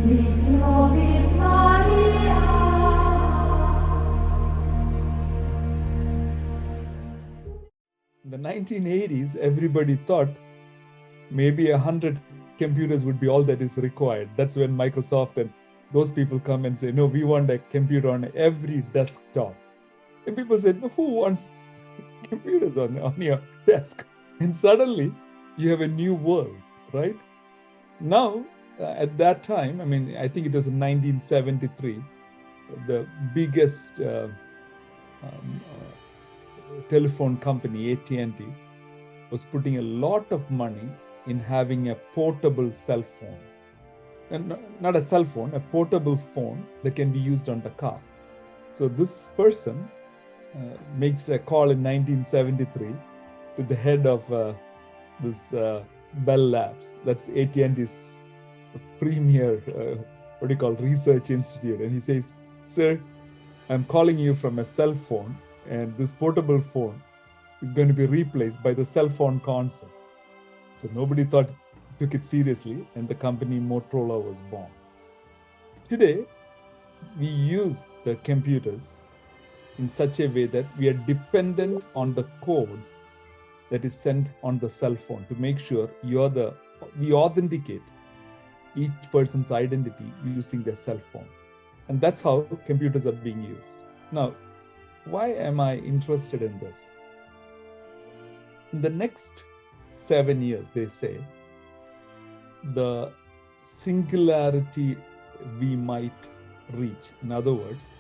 In the 1980s, everybody thought maybe 100 computers would be all that is required. That's when Microsoft and those people come and say, no, we want a computer on every desktop. And people said, no, who wants computers on your desk? And suddenly you have a new world, right? Now, at that time, I mean, I think it was in 1973, the biggest telephone company, AT&T, was putting a lot of money in having a portable cell phone. And not a cell phone, a portable phone that can be used on the car. So this person makes a call in 1973 to the head of this Bell Labs. That's AT&T's premier, research institute. And he says, sir, I'm calling you from a cell phone, and this portable phone is going to be replaced by the cell phone concept. So nobody took it seriously, and the company Motorola was born. Today, we use the computers in such a way that we are dependent on the code that is sent on the cell phone to make sure we authenticate each person's identity using their cell phone. And that's how computers are being used. Now, why am I interested in this? In the next 7 years, they say, the singularity we might reach, in other words,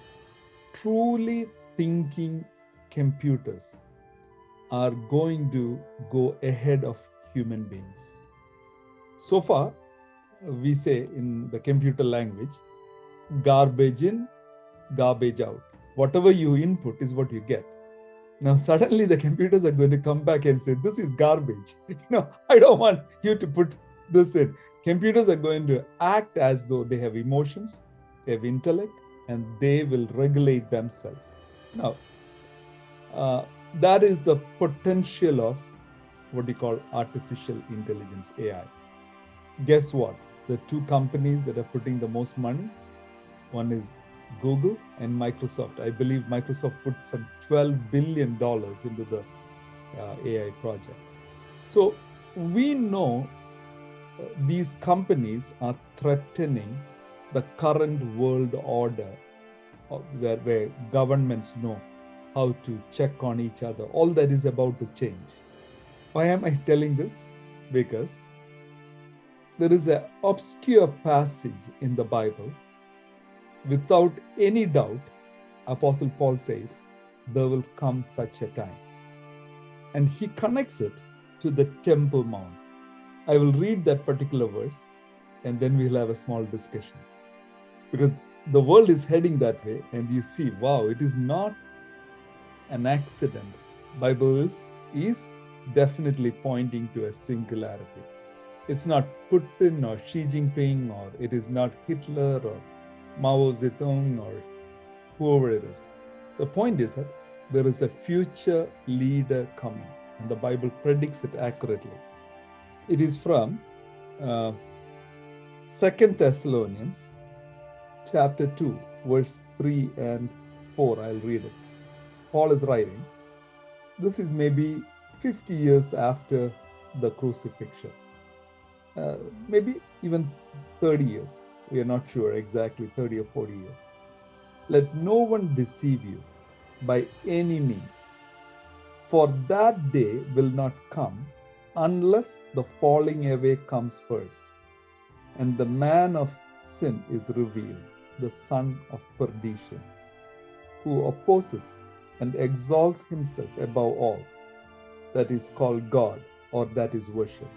truly thinking computers are going to go ahead of human beings. So far, we say in the computer language, garbage in, garbage out. Whatever you input is what you get. Now, suddenly the computers are going to come back and say, this is garbage. I don't want you to put this in. Computers are going to act as though they have emotions, they have intellect, and they will regulate themselves. Now, that is the potential of what we call artificial intelligence, AI. Guess what? The two companies that are putting the most money, one is Google and Microsoft. I believe Microsoft put some $12 billion into the AI project. So we know these companies are threatening the current world order where governments know how to check on each other. All that is about to change. Why am I telling this? Because there is an obscure passage in the Bible. Without any doubt, Apostle Paul says, there will come such a time. And he connects it to the Temple Mount. I will read that particular verse, and then we'll have a small discussion. Because the world is heading that way, and you see, wow, it is not an accident. Bible is definitely pointing to a singularity. It's not Putin or Xi Jinping, or it is not Hitler or Mao Zedong or whoever it is. The point is that there is a future leader coming, and the Bible predicts it accurately. It is from 2 Thessalonians chapter 2, verse 3 and 4. I'll read it. Paul is writing. This is maybe 50 years after the crucifixion. Maybe even 30 years. We are not sure exactly, 30 or 40 years. Let no one deceive you by any means, for that day will not come unless the falling away comes first, and the man of sin is revealed, the son of perdition, who opposes and exalts himself above all that is called God or that is worshipped,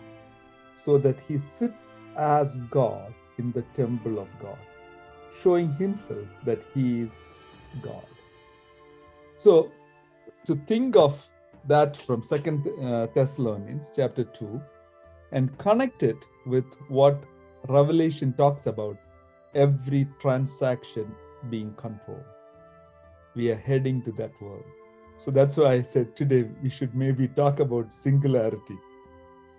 so that he sits as God in the temple of God, showing himself that he is God. So to think of that from 2 Thessalonians chapter 2 and connect it with what Revelation talks about, every transaction being controlled. We are heading to that world. So that's why I said today we should maybe talk about singularity.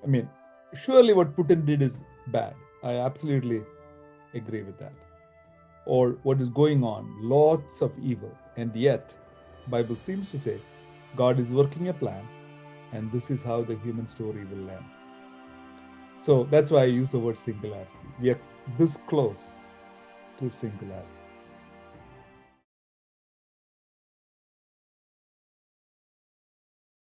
I mean, surely what Putin did is bad. I absolutely agree with that. Or what is going on, lots of evil, and yet Bible seems to say God is working a plan, and this is how the human story will end. So that's why I use the word singularity. We are this close to singularity.